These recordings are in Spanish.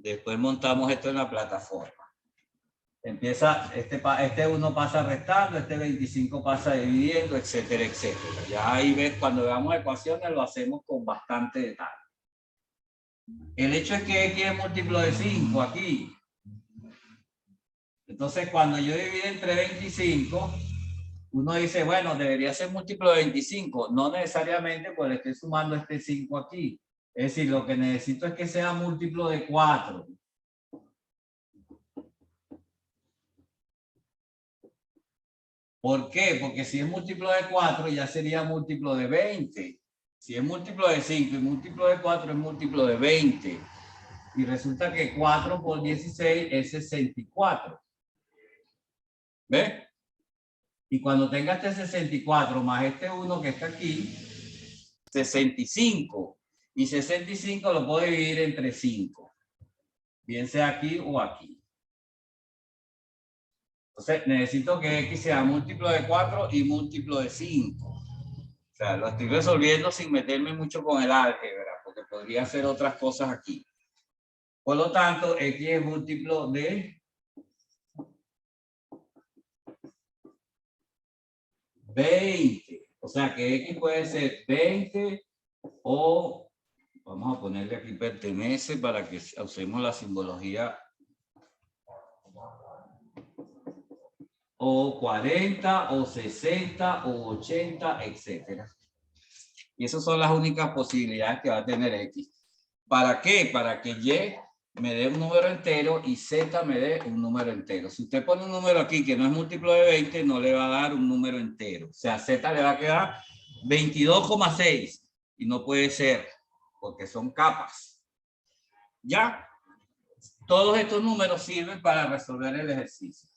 Después montamos esto en la plataforma. Empieza, este 1 pasa restando, este 25 pasa dividiendo, etcétera, etcétera. Ya ahí ves, cuando veamos ecuaciones lo hacemos con bastante detalle. El hecho es que x es múltiplo de 5 aquí. Entonces, cuando yo divido entre 25, uno dice, bueno, debería ser múltiplo de 25. No necesariamente, pues le estoy sumando este 5 aquí. Es decir, lo que necesito es que sea múltiplo de 4. ¿Por qué? Porque si es múltiplo de 4, ya sería múltiplo de 20. Si es múltiplo de 5 y múltiplo de 4 es múltiplo de 20. Y resulta que 4 por 16 es 64. ¿Ves? Y cuando tenga este 64 más este 1 que está aquí, 65. Y 65 lo puedo dividir entre 5. Bien sea aquí o aquí. Entonces necesito que x sea múltiplo de 4 y múltiplo de 5. O sea, lo estoy resolviendo sin meterme mucho con el álgebra, porque podría hacer otras cosas aquí. Por lo tanto, x es múltiplo de 20. O sea, que x puede ser 20 o, vamos a ponerle aquí pertenece para que usemos la simbología, o 40, o 60, o 80, etcétera. Y esas son las únicas posibilidades que va a tener x. ¿Para qué? Para que y me dé un número entero y z me dé un número entero. Si usted pone un número aquí que no es múltiplo de 20, no le va a dar un número entero. O sea, z le va a quedar 22,6 y no puede ser porque son capas. ¿Ya? Todos estos números sirven para resolver el ejercicio.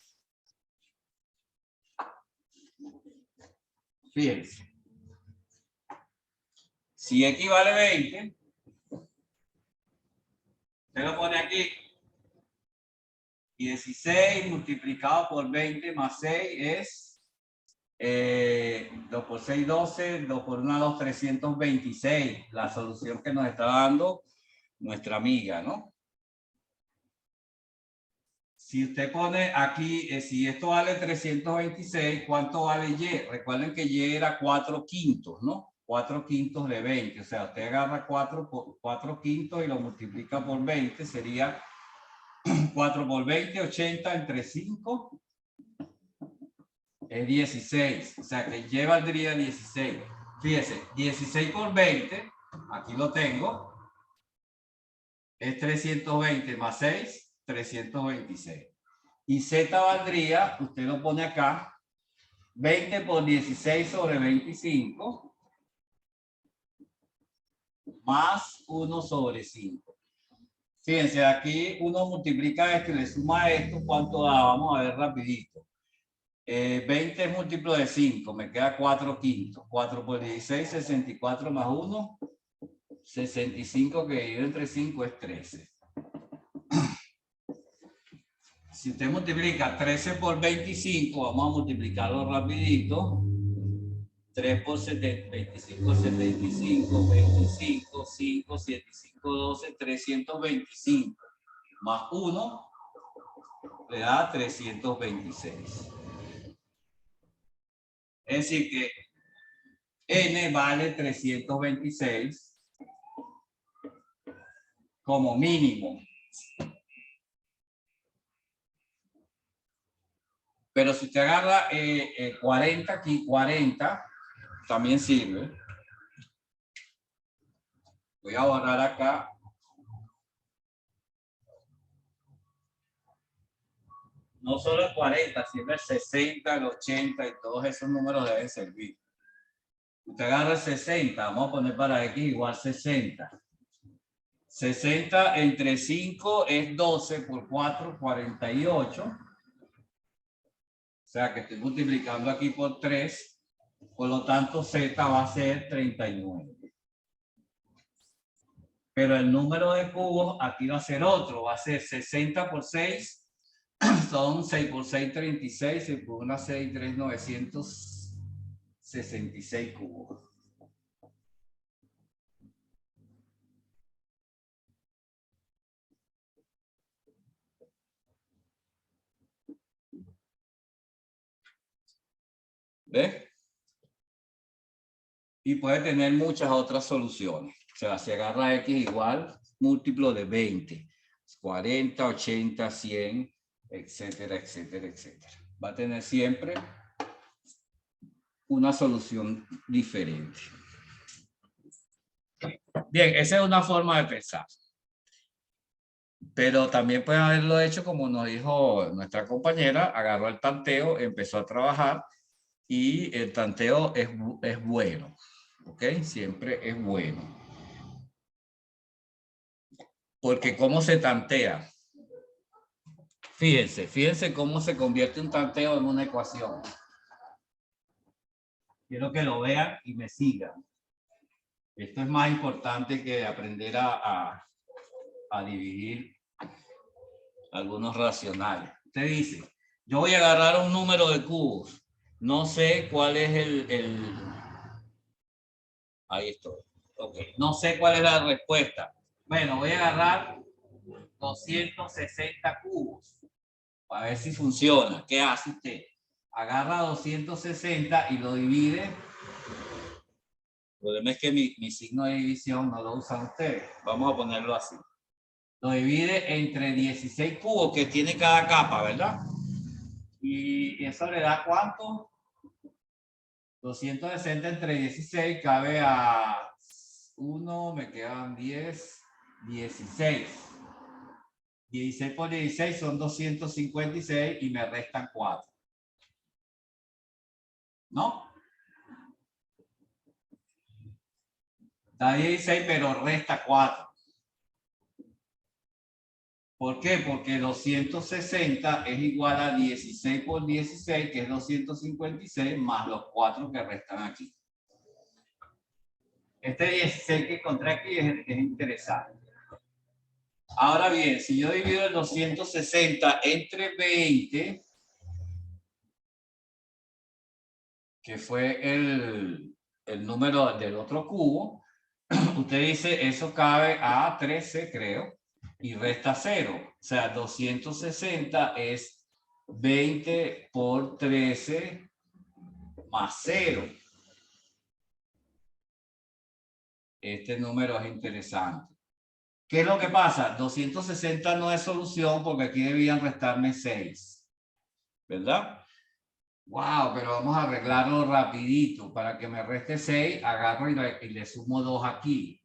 Fíjense. Si x vale 20, usted lo pone aquí. Y 16 multiplicado por 20 más 6 es 2 por 6, 12, 2 por 1, 2, 326. La solución que nos está dando nuestra amiga, ¿no? Si usted pone aquí, si esto vale 326, ¿cuánto vale y? Recuerden que y era 4 quintos, ¿no? 4 quintos de 20. O sea, usted agarra 4 quintos y lo multiplica por 20, sería 4 por 20, 80 entre 5. Es 16, o sea que y valdría 16. Fíjese, 16 por 20, aquí lo tengo, es 320 más 6, 326. Y z valdría, usted lo pone acá, 20 por 16 sobre 25, más 1 sobre 5. Fíjense, aquí uno multiplica esto y le suma esto, ¿cuánto da? Vamos a ver rapidito. 20 es múltiplo de 5, me queda 4 quintos. 4 por 16, 64 más 1, 65 que dividido entre 5 es 13. Si usted multiplica 13 por 25, vamos a multiplicarlo rapidito. 3 por 25, 75, 25, 5, 7, 5, 12, 325. Más 1 le da 326. Es decir que n vale 326 como mínimo. Pero si usted agarra 40 aquí, 40, también sirve. Voy a borrar acá. No solo el 40, sino el 60, el 80 y todos esos números deben servir. Usted agarra el 60, vamos a poner para x igual 60. 60 entre 5 es 12 por 4, 48. O sea que estoy multiplicando aquí por 3. Por lo tanto, z va a ser 39. Pero el número de cubos aquí va a ser otro. Va a ser 60 por 6. Son 6 por 6, 36. 6 por 1, 6, 3, 966 cubos. ¿Ves? Y puede tener muchas otras soluciones. O sea, si agarra X igual, múltiplo de 20, 40, 80, 100, etcétera, etcétera, etcétera. Va a tener siempre una solución diferente. Bien, esa es una forma de pensar. Pero también pueden haberlo hecho como nos dijo nuestra compañera, agarró el tanteo, empezó a trabajar y el tanteo es bueno, ¿ok? Siempre es bueno. Porque ¿cómo se tantea? Fíjense cómo se convierte un tanteo en una ecuación. Quiero que lo vean y me sigan. Esto es más importante que aprender a dividir algunos racionales. Usted dice, yo voy a agarrar un número de cubos. No sé cuál es Ahí estoy. Ok. No sé cuál es la respuesta. Bueno, voy a agarrar 260 cubos. A ver si funciona. ¿Qué hace usted? Agarra 260 y lo divide. El problema es que mi signo de división no lo usan ustedes. Vamos a ponerlo así. Lo divide entre 16 cubos que tiene cada capa, ¿verdad? Y eso le da ¿cuánto? 260 entre 16 cabe a 1, me quedan 10, 16. 16 por 16 son 256 y me restan 4. ¿No? Da 16, pero resta 4. ¿Por qué? Porque 260 es igual a 16 por 16, que es 256, más los 4 que restan aquí. Este 16 que encontré aquí es interesante. Ahora bien, si yo divido el 260 entre 20, que fue el número del otro cubo, usted dice, eso cabe a 13, creo, y resta 0. O sea, 260 es 20 por 13 más 0. Este número es interesante. ¿Qué es lo que pasa? 260 no es solución porque aquí debían restarme 6. ¿Verdad? Wow, pero vamos a arreglarlo rapidito. Para que me reste 6, agarro y le sumo 2 aquí.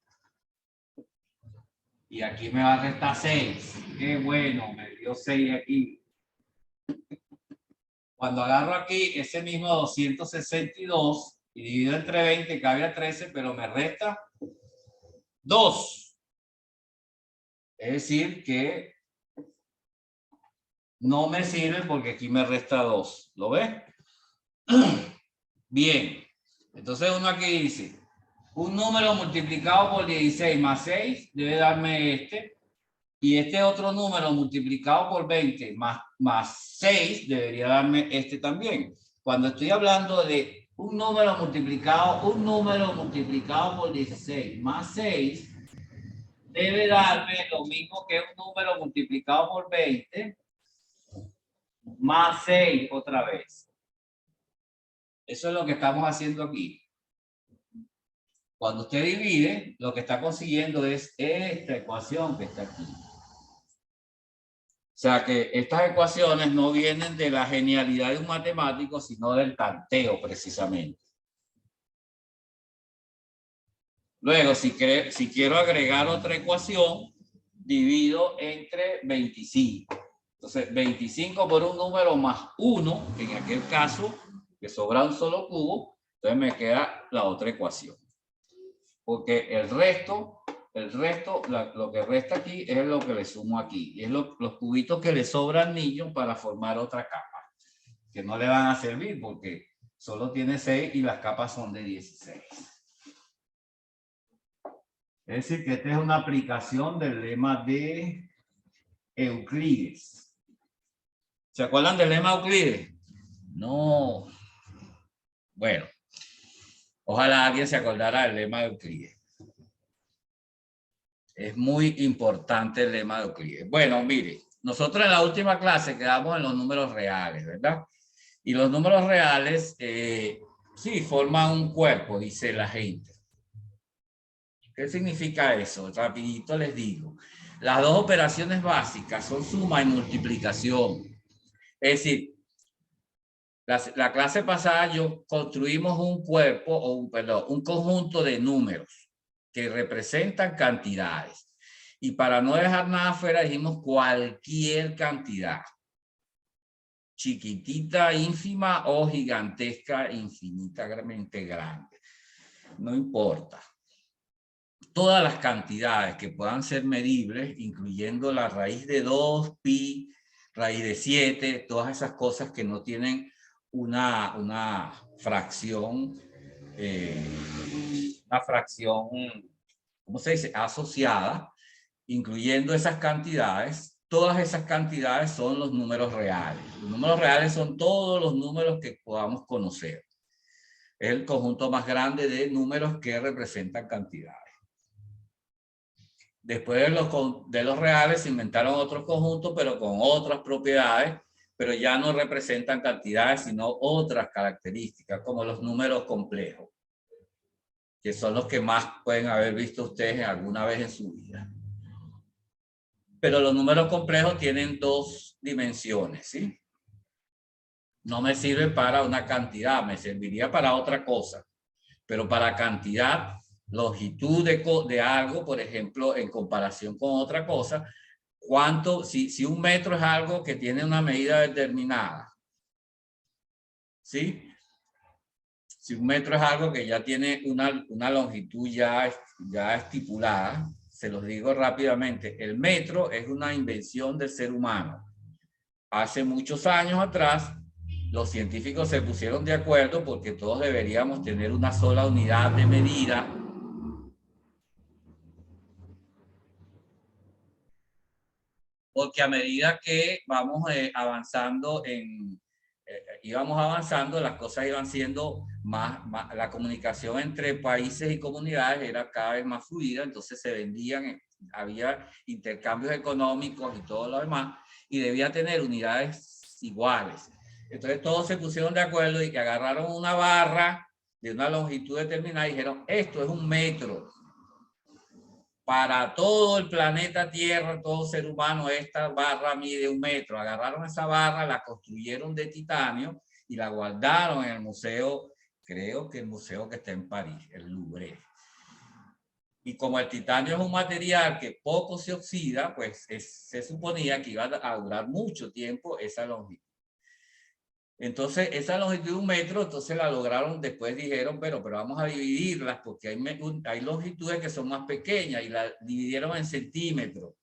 Y aquí me va a restar 6. Qué bueno, me dio 6 aquí. Cuando agarro aquí ese mismo 262 y divido entre 20, cabe a 13, pero me resta 2. Es decir, que no me sirve porque aquí me resta 2. ¿Lo ves? Bien. Entonces uno aquí dice, un número multiplicado por 16 más 6 debe darme este. Y este otro número multiplicado por 20 más 6 debería darme este también. Cuando estoy hablando de un número multiplicado por 16 más 6, debe darme lo mismo que un número multiplicado por 20 más 6 otra vez. Eso es lo que estamos haciendo aquí. Cuando usted divide, lo que está consiguiendo es esta ecuación que está aquí. O sea que estas ecuaciones no vienen de la genialidad de un matemático, sino del tanteo precisamente. Luego, si quiero agregar otra ecuación, divido entre 25. Entonces, 25 por un número más 1, en aquel caso, que sobra un solo cubo, entonces me queda la otra ecuación. Porque el resto, lo que resta aquí es lo que le sumo aquí. Y es los cubitos que le sobran al niño para formar otra capa. Que no le van a servir porque solo tiene 6 y las capas son de 16. Es decir, que esta es una aplicación del lema de Euclides. ¿Se acuerdan del lema de Euclides? No. Bueno, ojalá alguien se acordara del lema de Euclides. Es muy importante el lema de Euclides. Bueno, mire, nosotros en la última clase quedamos en los números reales, ¿verdad? Y los números reales, sí, forman un cuerpo, dice la gente. ¿Qué significa eso? Rapidito les digo. Las dos operaciones básicas son suma y multiplicación. Es decir, la clase pasada construimos un cuerpo, un conjunto de números que representan cantidades. Y para no dejar nada fuera, dijimos cualquier cantidad. Chiquitita, ínfima o gigantesca, infinitamente grande. No importa. Todas las cantidades que puedan ser medibles, incluyendo la raíz de 2, pi, raíz de 7, todas esas cosas que no tienen una fracción, ¿cómo se dice? Asociada, incluyendo esas cantidades. Todas esas cantidades son los números reales. Los números reales son todos los números que podamos conocer. Es el conjunto más grande de números que representan cantidades. Después de los reales se inventaron otros conjuntos, pero con otras propiedades, pero ya no representan cantidades, sino otras características, como los números complejos, que son los que más pueden haber visto ustedes alguna vez en su vida. Pero los números complejos tienen dos dimensiones, ¿sí? No me sirve para una cantidad, me serviría para otra cosa, pero para cantidad, longitud de algo, por ejemplo, en comparación con otra cosa, si un metro es algo que tiene una medida determinada, ¿sí? Si un metro es algo que ya tiene una longitud ya estipulada, se los digo rápidamente, el metro es una invención del ser humano. Hace muchos años atrás, los científicos se pusieron de acuerdo porque todos deberíamos tener una sola unidad de medida. Porque a medida que vamos avanzando íbamos avanzando, las cosas iban siendo la comunicación entre países y comunidades era cada vez más fluida, entonces se vendían, había intercambios económicos y todo lo demás, y debía tener unidades iguales. Entonces todos se pusieron de acuerdo y que agarraron una barra de una longitud determinada y dijeron, esto es un metro. Para todo el planeta Tierra, todo ser humano, esta barra mide 1 metro. Agarraron esa barra, la construyeron de titanio y la guardaron en el museo, creo que el museo que está en París, el Louvre. Y como el titanio es un material que poco se oxida, pues se suponía que iba a durar mucho tiempo esa longitud. Entonces, esa longitud de 1 metro, entonces la lograron, después dijeron, pero vamos a dividirlas porque hay longitudes que son más pequeñas y la dividieron en centímetros.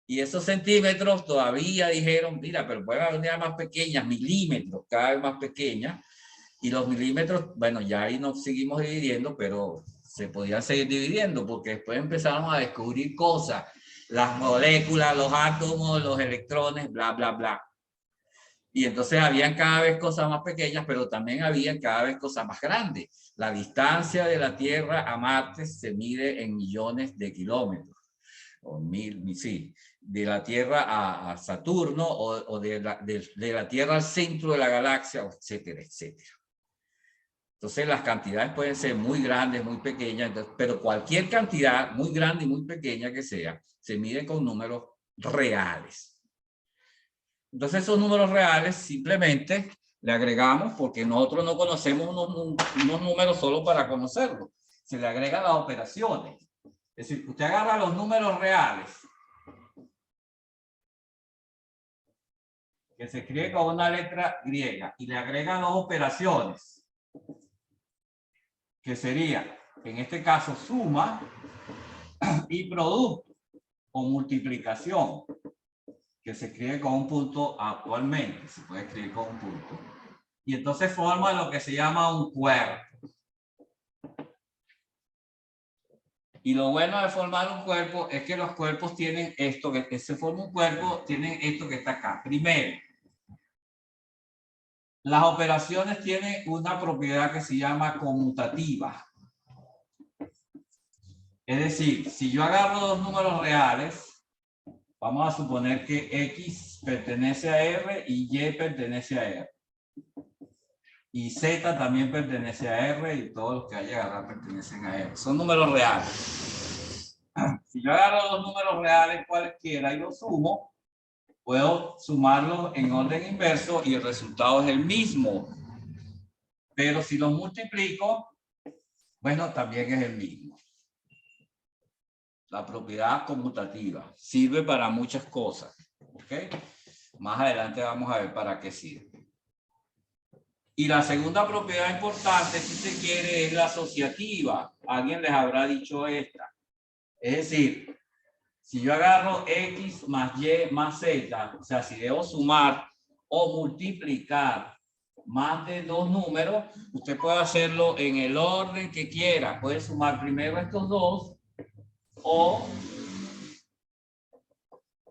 Y esos centímetros todavía dijeron, mira, pero pueden haber unidades más pequeñas, milímetros, cada vez más pequeñas. Y los milímetros, bueno, ya ahí nos seguimos dividiendo, pero se podían seguir dividiendo porque después empezaron a descubrir cosas, las moléculas, los átomos, los electrones, bla, bla, bla. Y entonces habían cada vez cosas más pequeñas, pero también había cada vez cosas más grandes. La distancia de la Tierra a Marte se mide en millones de kilómetros. O sí, de la Tierra a Saturno o de la Tierra al centro de la galaxia, etcétera, etcétera. Entonces las cantidades pueden ser muy grandes, muy pequeñas, pero cualquier cantidad, muy grande y muy pequeña que sea, se mide con números reales. Entonces esos números reales simplemente le agregamos, porque nosotros no conocemos unos números solo para conocerlos, se le agregan las operaciones. Es decir, usted agarra los números reales, que se escribe con una letra griega, y le agrega dos operaciones, que sería, en este caso, suma y producto, o multiplicación, que se escribe con un punto actualmente, se puede escribir con un punto. Y entonces forma lo que se llama un cuerpo. Y lo bueno de formar un cuerpo es que los cuerpos tienen esto, que se forma un cuerpo, tienen esto que está acá. Primero, las operaciones tienen una propiedad que se llama conmutativa. Es decir, si yo agarro dos números reales, vamos a suponer que X pertenece a R y Y pertenece a R. Y Z también pertenece a R y todos los que hay que agarrar pertenecen a R. Son números reales. Si yo agarro los números reales cualquiera y los sumo, puedo sumarlos en orden inverso y el resultado es el mismo. Pero si los multiplico, bueno, también es el mismo. La propiedad conmutativa sirve para muchas cosas. ¿Okay? Más adelante vamos a ver para qué sirve. Y la segunda propiedad importante, si se quiere, es la asociativa. Alguien les habrá dicho esta. Es decir, si yo agarro X más Y más Z, o sea, si debo sumar o multiplicar más de dos números, usted puede hacerlo en el orden que quiera. Puede sumar primero estos dos o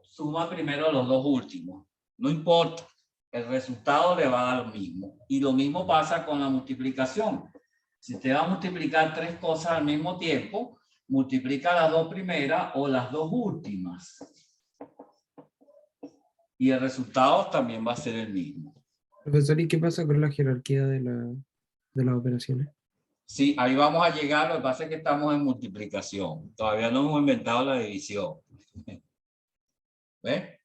suma primero los dos últimos. No importa. El resultado le va a dar lo mismo. Y lo mismo pasa con la multiplicación. Si usted va a multiplicar tres cosas al mismo tiempo, multiplica las dos primeras o las dos últimas. Y el resultado también va a ser el mismo. Profesor, ¿y qué pasa con la jerarquía de las operaciones? Sí, ahí vamos a llegar. Lo que pasa es que estamos en multiplicación. Todavía no hemos inventado la división. ¿Ves?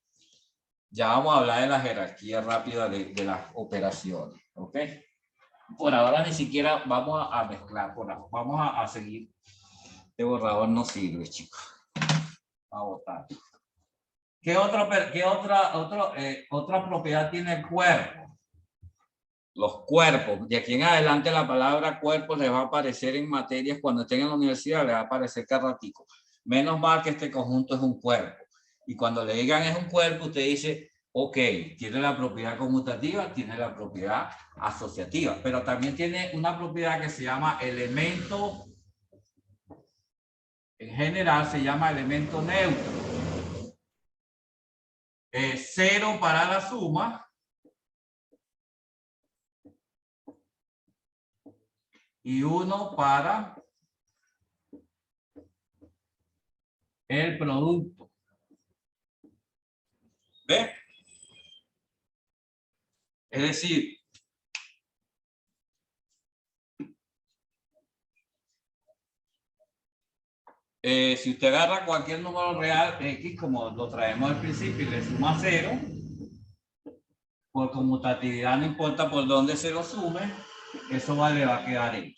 Ya vamos a hablar de la jerarquía rápida de las operaciones. ¿Ok? Por ahora ni siquiera vamos a mezclar. Vamos a seguir. Este borrador no sirve, chicos. A votar. ¿Qué otra propiedad tiene el cuerpo? Los cuerpos. De aquí en adelante la palabra cuerpo les va a aparecer en materias cuando estén en la universidad, les va a aparecer cada ratico. Menos mal que este conjunto es un cuerpo. Y cuando le digan es un cuerpo, usted dice, ok, tiene la propiedad conmutativa, tiene la propiedad asociativa, pero también tiene una propiedad que se llama elemento, en general se llama elemento neutro. Cero para la suma y 1 para el producto. ¿Ve? Es decir, si usted agarra cualquier número real X, como lo traemos al principio, y le suma 0, por conmutatividad no importa por dónde se lo sume, eso le va a quedar X.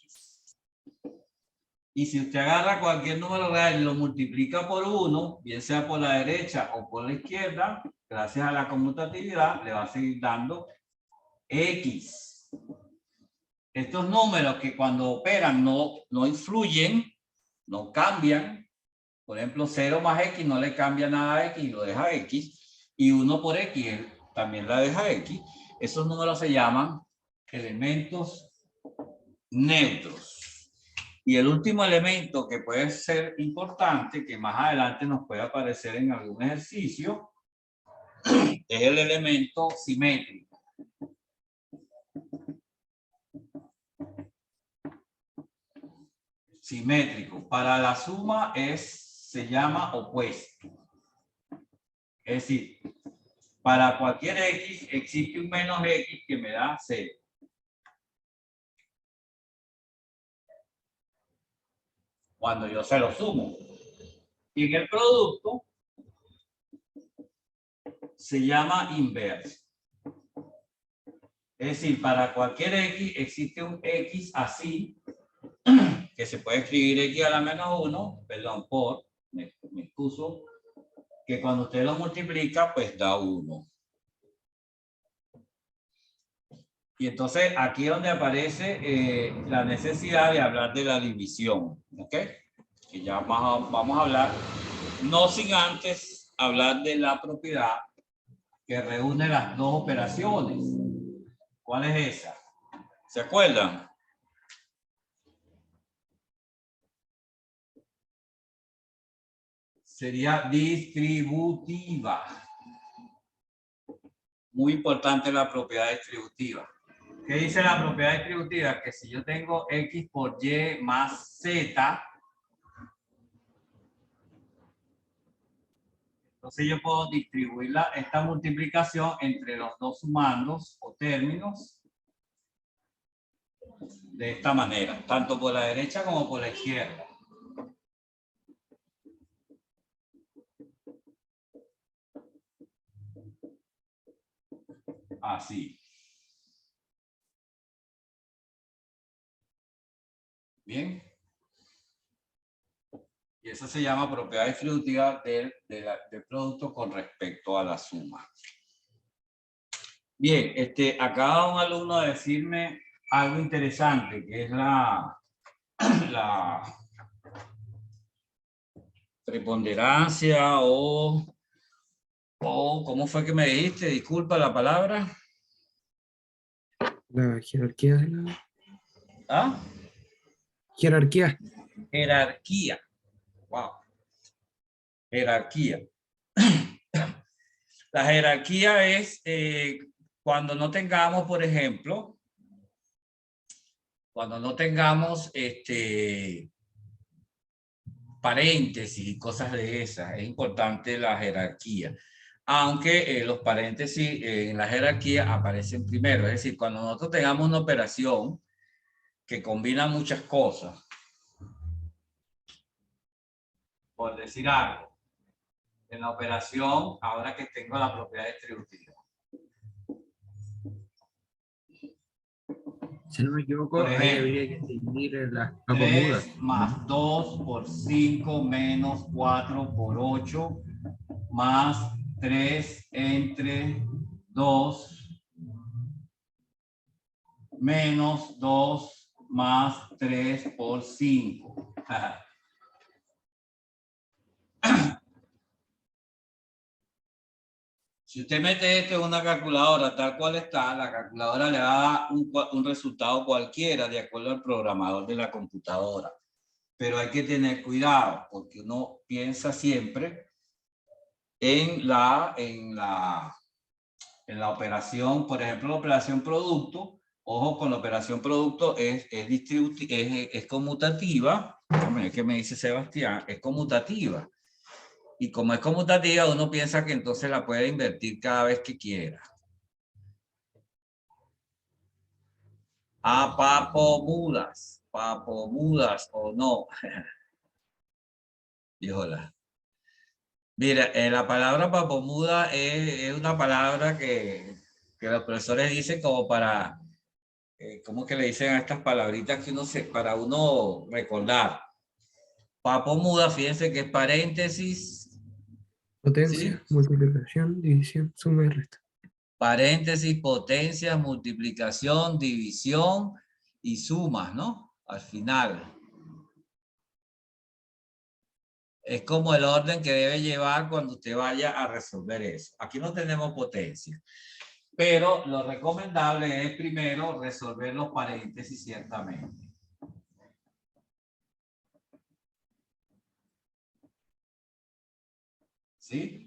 Y si usted agarra cualquier número real y lo multiplica por 1, bien sea por la derecha o por la izquierda, gracias a la conmutatividad, le va a seguir dando X. Estos números que cuando operan no influyen, no cambian. Por ejemplo, 0 más X no le cambia nada a X y lo deja X. Y 1 por X también la deja X. Esos números se llaman elementos neutros. Y el último elemento que puede ser importante, que más adelante nos puede aparecer en algún ejercicio, es el elemento simétrico. Simétrico. Para la suma se llama opuesto. Es decir, para cualquier X existe un menos X que me da 0. Cuando yo se lo sumo. Y en el producto se llama inverso. Es decir, para cualquier X existe un X así, que se puede escribir X a la menos 1, perdón, me excuso, que cuando usted lo multiplica, pues da 1. Y entonces aquí es donde aparece la necesidad de hablar de la división, ¿ok? Que ya vamos a hablar, no sin antes hablar de la propiedad que reúne las dos operaciones. ¿Cuál es esa? ¿Se acuerdan? Sería distributiva. Muy importante la propiedad distributiva. ¿Qué dice la propiedad distributiva? Que si yo tengo X por Y más Z, entonces yo puedo distribuir esta multiplicación entre los dos sumandos o términos de esta manera, tanto por la derecha como por la izquierda. Así. Bien. Y eso se llama propiedad distributiva del producto con respecto a la suma. Bien, acaba un alumno de decirme algo interesante, que es la preponderancia o ¿cómo fue que me dijiste? Disculpa la palabra. La jerarquía de la... ¿Ah? Jerarquía. Jerarquía. Wow. Jerarquía. La jerarquía es cuando no tengamos, por ejemplo, cuando no tengamos paréntesis y cosas de esas. Es importante la jerarquía. Aunque los paréntesis en la jerarquía aparecen primero. Es decir, cuando nosotros tengamos una operación que combina muchas cosas, por decir algo, en la operación, ahora que tengo la propiedad distributiva. Si no me equivoco, Por ahí ejemplo, habría que dividir las 3 más 2 por 5 menos 4 por 8 más 3 entre 2 menos 2 más 3 por 5. Si usted mete esto en una calculadora tal cual está, la calculadora le da un resultado cualquiera de acuerdo al programador de la computadora. Pero hay que tener cuidado porque uno piensa siempre en la operación, por ejemplo, la operación producto. Ojo con la operación producto, es conmutativa. ¿Qué me dice Sebastián? Es conmutativa. Y como es conmutativa, uno piensa que entonces la puede invertir cada vez que quiera. Papomudas o no. Híjola. Mira, la palabra papomuda es una palabra que los profesores dicen como para, ¿cómo que le dicen a estas palabritas que uno para uno recordar? Papomuda, fíjense que es paréntesis. Potencia, ¿sí? multiplicación, división, suma y resta. Paréntesis, potencias, multiplicación, división y sumas, ¿no? Al final. Es como el orden que debe llevar cuando usted vaya a resolver eso. Aquí no tenemos potencia. Pero lo recomendable es primero resolver los paréntesis ciertamente. ¿Sí?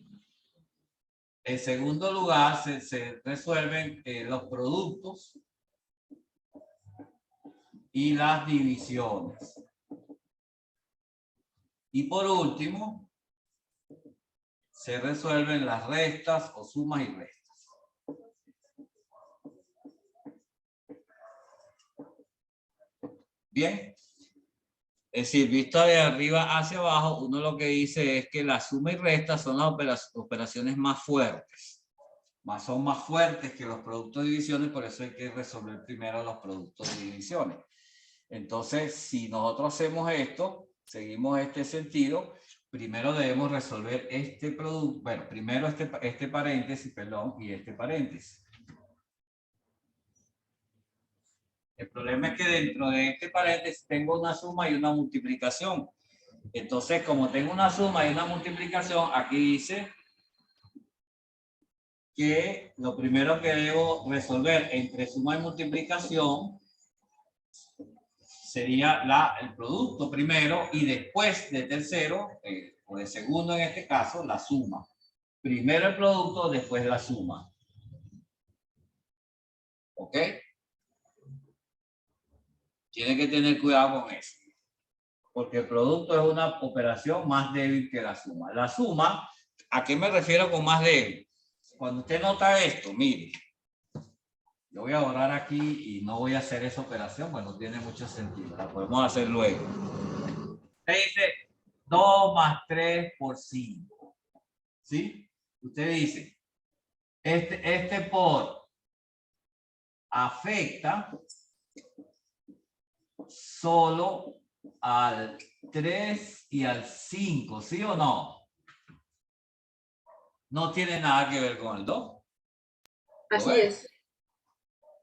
En segundo lugar, se resuelven los productos y las divisiones. Y por último, se resuelven las restas o sumas y restas. Bien. Es decir, visto de arriba hacia abajo, uno lo que dice es que la suma y resta son las operaciones más fuertes. Son más fuertes que los productos de divisiones, por eso hay que resolver primero los productos de divisiones. Entonces, si nosotros hacemos esto, seguimos este sentido, primero debemos resolver este producto, bueno, primero este paréntesis, perdón, y este paréntesis. El problema es que dentro de este paréntesis tengo una suma y una multiplicación. Entonces, como tengo una suma y una multiplicación, aquí dice que lo primero que debo resolver entre suma y multiplicación sería el producto primero y después de tercero, o de segundo en este caso, la suma. Primero el producto, después la suma. ¿Ok? Tiene que tener cuidado con eso. Porque el producto es una operación más débil que la suma. La suma, ¿a qué me refiero con más débil? Cuando usted nota esto, mire. Yo voy a borrar aquí y no voy a hacer esa operación, pues no tiene mucho sentido. La podemos hacer luego. Usted dice 2 más 3 por 5. ¿Sí? Usted dice, este por afecta solo al 3 y al 5, ¿sí o no? No tiene nada que ver con el 2. Así es.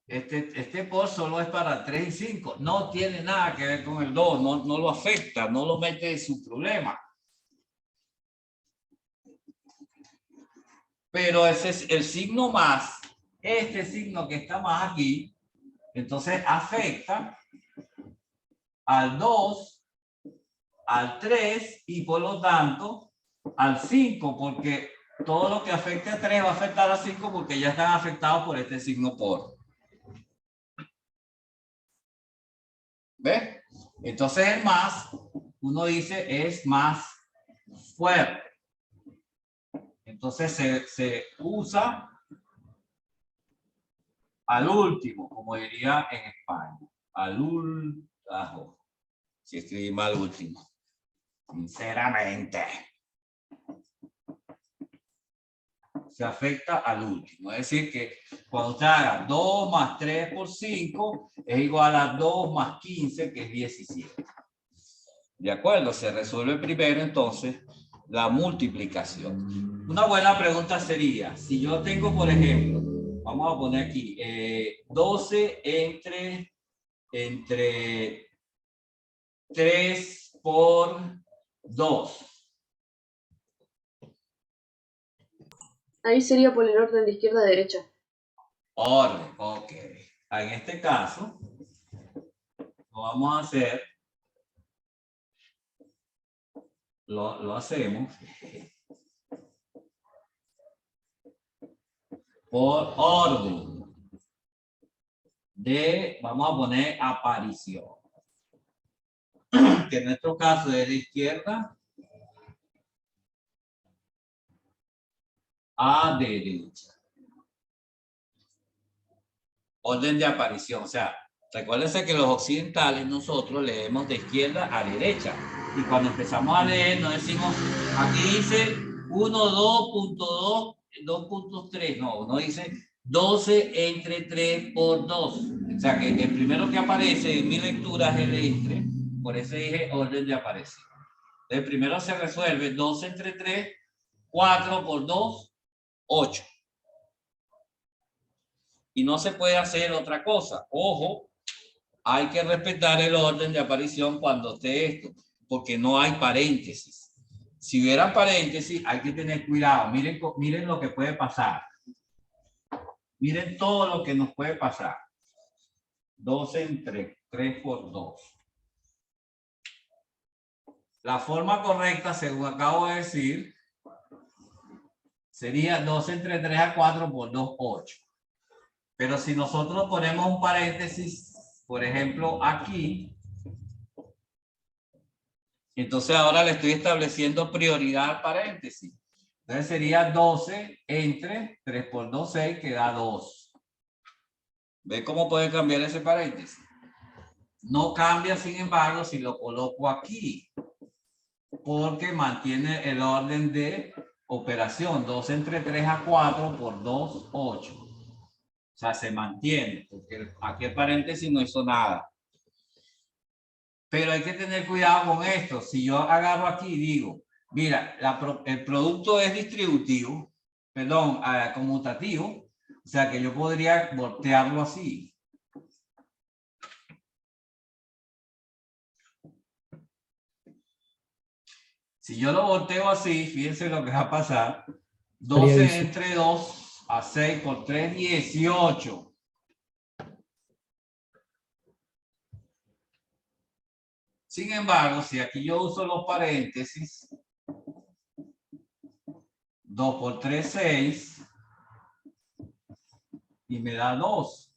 Este por solo es para 3 y 5. No tiene nada que ver con el 2. No lo afecta, no lo mete en su problema. Pero ese es el signo más. Este signo que está más aquí, entonces afecta al 2, al 3 y por lo tanto al 5, porque todo lo que afecte a 3 va a afectar a 5 porque ya están afectados por este signo por. ¿Ves? Entonces el más, uno dice, es más fuerte. Entonces se usa al último, como diría en España. Al último. Si escribí mal último. Sinceramente. Se afecta al último. Es decir que cuando usted haga 2 más 3 por 5 es igual a 2 más 15, que es 17. ¿De acuerdo? Se resuelve primero entonces la multiplicación. Una buena pregunta sería, si yo tengo, por ejemplo, vamos a poner aquí, 12 entre 3 por 2. Ahí sería por el orden de izquierda a derecha. Orden, ok. En este caso, lo vamos a hacer, lo hacemos por orden de, vamos a poner aparición, que en nuestro caso es de izquierda a derecha. Orden de aparición, o sea, recuérdense que los occidentales nosotros leemos de izquierda a derecha. Y cuando empezamos a leer, no decimos, aquí dice 1, 2.2, 2.3. No, uno dice 12 entre 3 por 2. O sea, que el primero que aparece en mi lectura es el entre. Por eso dije orden de aparición. El primero se resuelve 12 entre 3, 4 por 2, 8. Y no se puede hacer otra cosa. Ojo, hay que respetar el orden de aparición cuando esté esto, porque no hay paréntesis. Si hubiera paréntesis, hay que tener cuidado. Miren lo que puede pasar. Miren todo lo que nos puede pasar. 12 entre 3 por 2. La forma correcta, según acabo de decir, sería 12 entre 3 a 4 por 2, 8. Pero si nosotros ponemos un paréntesis, por ejemplo, aquí, entonces ahora le estoy estableciendo prioridad al paréntesis. Entonces sería 12 entre 3 por 2, 6, que da 2. ¿Ve cómo puede cambiar ese paréntesis? No cambia, sin embargo, si lo coloco aquí, porque mantiene el orden de operación. 2 entre 3 a 4 por 2, 8. O sea, se mantiene, porque aquí el paréntesis no hizo nada. Pero hay que tener cuidado con esto. Si yo agarro aquí y digo, mira, el producto es distributivo, perdón, conmutativo, o sea que yo podría voltearlo así. Si yo lo volteo así, fíjense lo que va a pasar. 12 entre 2 a 6 por 3, 18. Sin embargo, si aquí yo uso los paréntesis, 2 por 3, 6, y me da 2.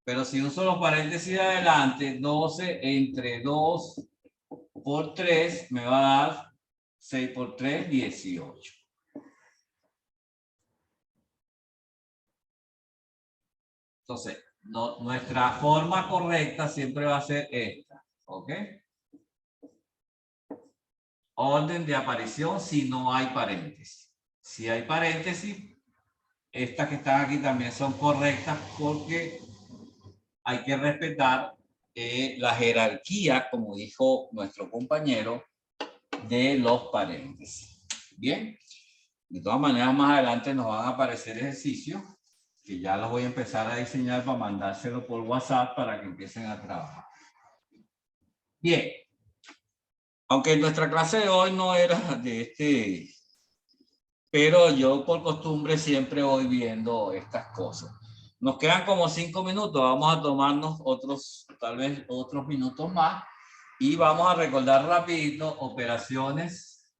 Pero si uso los paréntesis de adelante, 12 entre 2 por 3 me va a dar 6 por 3, 18. Entonces, nuestra forma correcta siempre va a ser esta, ¿ok? Orden de aparición si no hay paréntesis. Si hay paréntesis, estas que están aquí también son correctas porque hay que respetar la jerarquía, como dijo nuestro compañero, de los paréntesis. Bien, de todas maneras más adelante nos van a aparecer ejercicios que ya los voy a empezar a diseñar para mandárselo por WhatsApp para que empiecen a trabajar. Bien, aunque nuestra clase de hoy no era de pero yo por costumbre siempre voy viendo estas cosas. Nos quedan como 5 minutos, vamos a tomarnos otros, tal vez otros minutos más y vamos a recordar rapidito operaciones,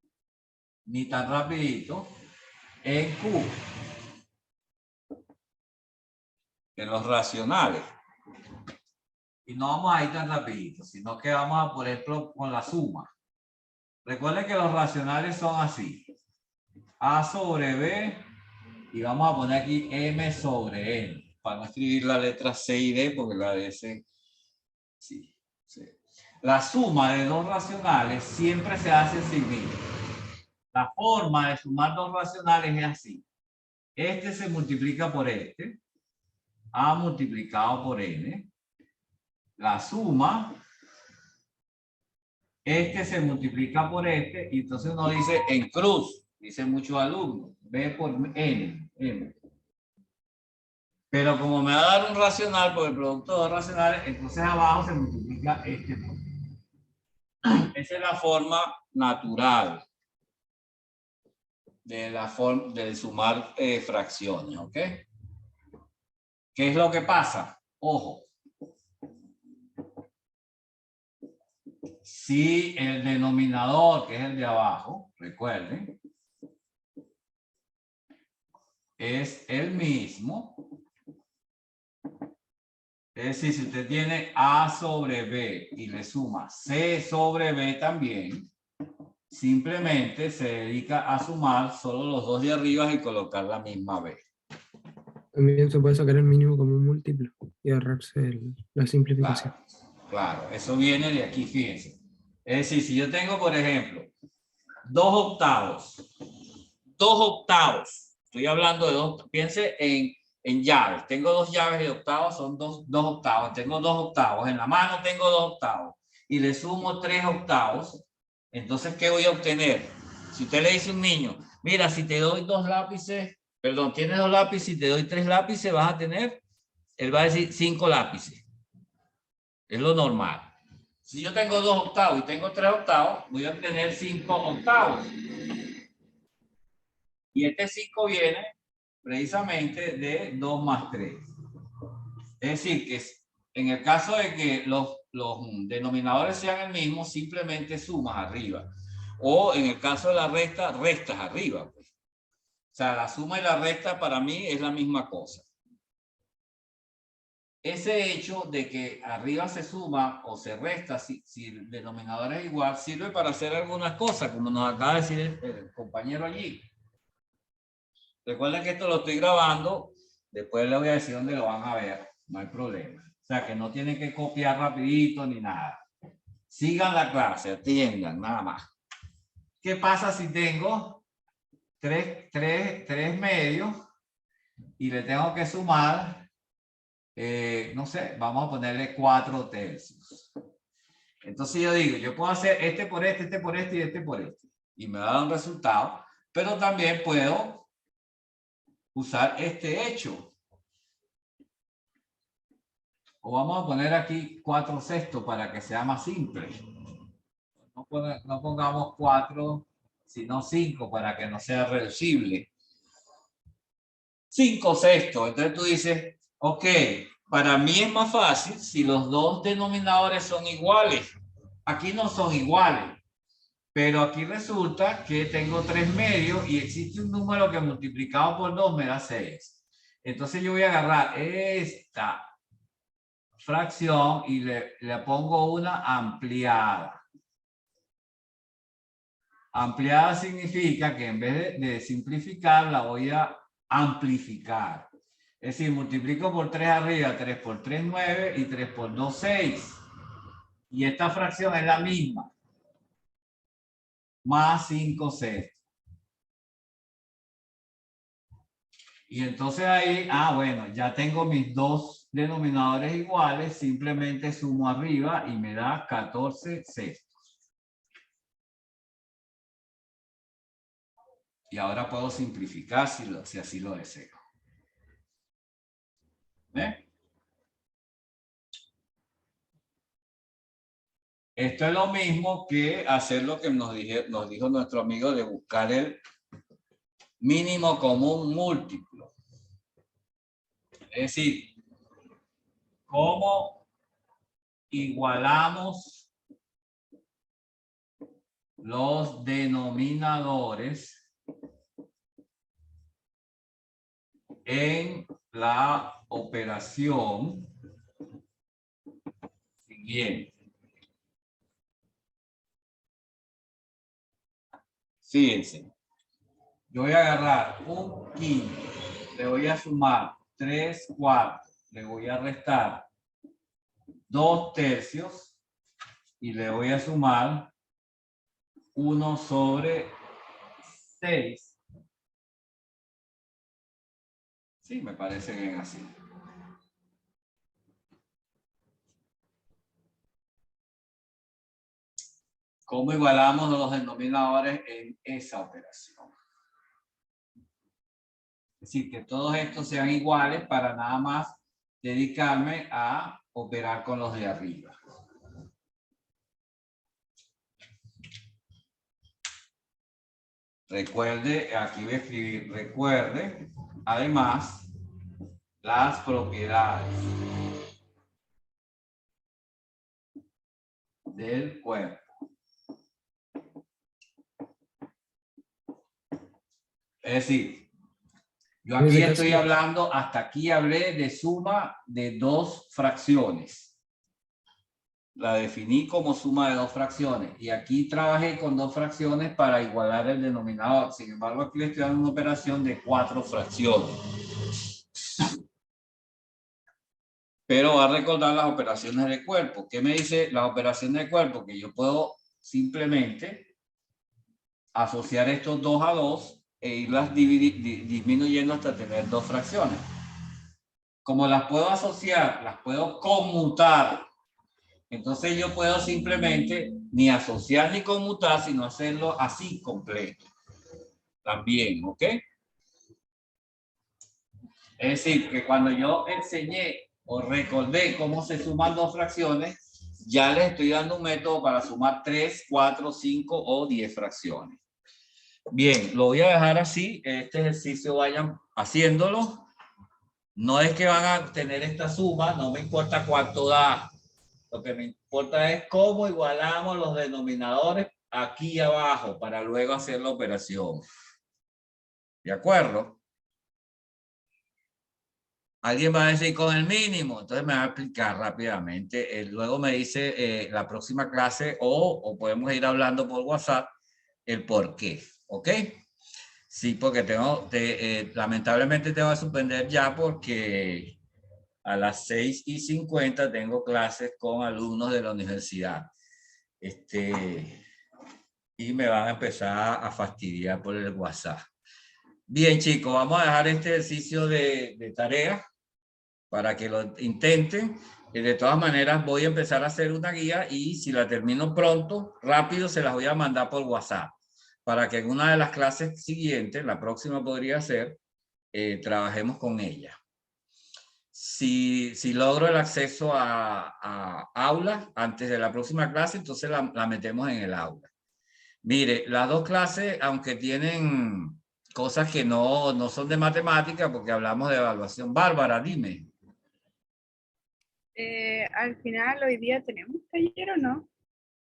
ni tan rapidito, en Q, en los racionales. Y no vamos a ir tan rapidito, sino que vamos a poner con la suma. Recuerden que los racionales son así. A sobre B y vamos a poner aquí M sobre N para no escribir la letra C y D porque la D sí. La suma de dos racionales siempre se hace sin. La forma de sumar dos racionales es así. Este se multiplica por este. A multiplicado por N. La suma. Este se multiplica por este. Y entonces uno dice en cruz. Dicen muchos alumnos. B por N. M. Pero como me va a dar un racional por el producto de dos racionales, entonces abajo se multiplica este por este. Esa es la forma natural de sumar fracciones, ¿ok? ¿Qué es lo que pasa? Ojo. Si el denominador, que es el de abajo, recuerden, es el mismo. Es decir, si usted tiene A sobre B y le suma C sobre B también, simplemente se dedica a sumar solo los dos de arriba y colocar la misma B. También se puede sacar el mínimo como un múltiplo y ahorrarse la simplificación. Claro, eso viene de aquí, fíjense. Es decir, si yo tengo, por ejemplo, 2 octavos, estoy hablando de dos, piense en llaves, tengo 2 llaves de octavos, son 2 octavos, tengo 2 octavos, en la mano tengo 2 octavos y le sumo 3 octavos, entonces, ¿qué voy a obtener? Si usted le dice a un niño, mira, si te doy 2 lápices, perdón, tienes 2 lápices y te doy 3 lápices, vas a tener, él va a decir 5 lápices. Es lo normal. Si yo tengo 2 octavos y tengo 3 octavos, voy a obtener 5 octavos. Y este 5 viene precisamente de 2 más 3. Es decir, que en el caso de que los denominadores sean el mismo, simplemente sumas arriba. O en el caso de la resta, restas arriba. Pues. O sea, la suma y la resta para mí es la misma cosa. Ese hecho de que arriba se suma o se resta, si el denominador es igual, sirve para hacer algunas cosas, como nos acaba de decir el compañero allí. Recuerden que esto lo estoy grabando, después les voy a decir dónde lo van a ver, no hay problema. O sea, que no tienen que copiar rapidito ni nada. Sigan la clase, atiendan, nada más. ¿Qué pasa si tengo tres medios y le tengo que sumar, no sé, vamos a ponerle 4 tercios? Entonces yo digo, yo puedo hacer este por este por este y este por este. Y me da un resultado, pero también puedo usar este hecho. O vamos a poner aquí 4 sextos para que sea más simple. No pongamos 4, sino 5 para que no sea reducible. 5 sextos. Entonces tú dices, ok, para mí es más fácil si los dos denominadores son iguales. Aquí no son iguales. Pero aquí resulta que tengo 3 medios y existe un número que multiplicado por 2 me da 6. Entonces yo voy a agarrar esta fracción y le pongo una ampliada. Ampliada significa que en vez de simplificar la voy a amplificar. Es decir, multiplico por 3 arriba, 3 por 3, 9 y 3 por 2, 6. Y esta fracción es la misma. Más 5 sextos. Y entonces ahí, bueno, ya tengo mis dos denominadores iguales, simplemente sumo arriba y me da 14 sextos. Y ahora puedo simplificar si así lo deseo. ¿Ve? Esto es lo mismo que hacer lo que nos dijo nuestro amigo de buscar el mínimo común múltiplo. Es decir, ¿cómo igualamos los denominadores en la operación siguiente? Fíjense, yo voy a agarrar un quinto, le voy a sumar 3 cuartos, le voy a restar 2 tercios y le voy a sumar 1 sobre 6. Sí, me parece bien así. ¿Cómo igualamos los denominadores en esa operación? Es decir, que todos estos sean iguales para nada más dedicarme a operar con los de arriba. Recuerde, aquí voy a escribir, recuerde, además, las propiedades del cuerpo. Es decir, yo aquí estoy hablando, hasta aquí hablé de suma de dos fracciones. La definí como suma de dos fracciones y aquí trabajé con dos fracciones para igualar el denominador. Sin embargo, aquí le estoy dando una operación de 4 fracciones. Pero va a recordar las operaciones de cuerpo. ¿Qué me dice las operaciones de cuerpo? Que yo puedo simplemente asociar estos 2 a 2 e irlas disminuyendo hasta tener dos fracciones. Como las puedo asociar, las puedo conmutar. Entonces yo puedo simplemente ni asociar ni conmutar, sino hacerlo así completo. También, ¿ok? Es decir, que cuando yo enseñé o recordé cómo se suman dos fracciones, ya les estoy dando un método para sumar 3, 4, 5 o 10 fracciones. Bien, lo voy a dejar así. Este ejercicio vayan haciéndolo. No es que van a tener esta suma, no me importa cuánto da. Lo que me importa es cómo igualamos los denominadores aquí abajo para luego hacer la operación. ¿De acuerdo? Alguien va a decir con el mínimo, entonces me va a explicar rápidamente. Luego me dice la próxima clase o podemos ir hablando por WhatsApp el por qué. ¿Ok? Sí, porque lamentablemente tengo que suspender ya porque a las 6:50 tengo clases con alumnos de la universidad. Y me van a empezar a fastidiar por el WhatsApp. Bien, chicos, vamos a dejar este ejercicio de tarea para que lo intenten. De todas maneras, voy a empezar a hacer una guía y si la termino pronto, rápido, se las voy a mandar por WhatsApp para que en una de las clases siguientes, la próxima podría ser, trabajemos con ella. Si logro el acceso a aula antes de la próxima clase, entonces la metemos en el aula. Mire, las dos clases, aunque tienen cosas que no son de matemática, porque hablamos de evaluación. Bárbara, dime. Al final, hoy día tenemos taller o no?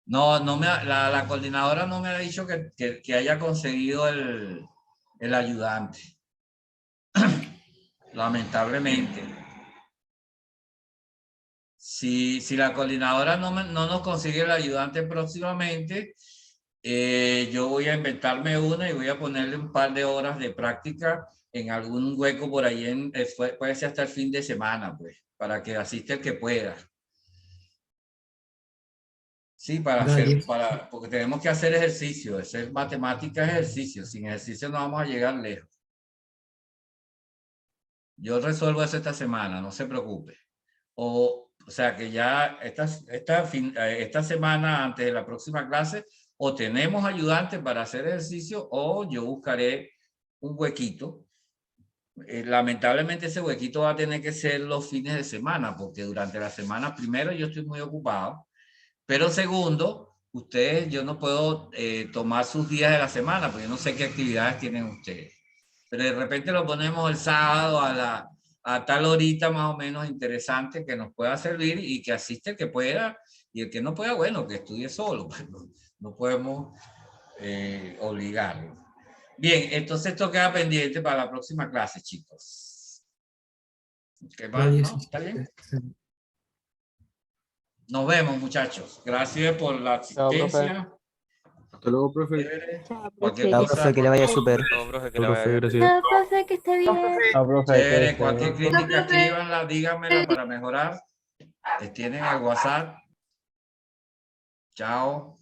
No, la coordinadora no me ha dicho que haya conseguido el ayudante. Lamentablemente. Si la coordinadora no nos consigue el ayudante próximamente, Yo voy a inventarme una y voy a ponerle un par de horas de práctica en algún hueco por ahí, puede ser hasta el fin de semana, pues, para que asista el que pueda. Sí, Dale. porque tenemos que hacer ejercicio, hacer matemáticas ejercicio, sin ejercicio no vamos a llegar lejos. Yo resuelvo eso esta semana, no se preocupe. O sea que ya esta semana antes de la próxima clase, o tenemos ayudantes para hacer ejercicio o yo buscaré un huequito. Lamentablemente ese huequito va a tener que ser los fines de semana, porque durante la semana, primero, yo estoy muy ocupado, pero segundo, yo no puedo tomar sus días de la semana, porque yo no sé qué actividades tienen ustedes. Pero de repente lo ponemos el sábado a tal horita más o menos interesante que nos pueda servir y que asiste el que pueda, y el que no pueda, bueno, que estudie solo, pues no podemos obligarlo. Bien, entonces esto queda pendiente para la próxima clase, chicos. ¿Qué más? ¿No? ¿Está bien? Nos vemos, muchachos. Gracias por la asistencia. Hasta luego, profe. Cualquier Chao, cosa, profe, que le vaya súper. No, profe, que le vaya bien. Gracias. No, profe, que esté bien. chévere, cualquier crítica, profe. escríbanla, díganmela para mejorar. Tienen el WhatsApp. Chao.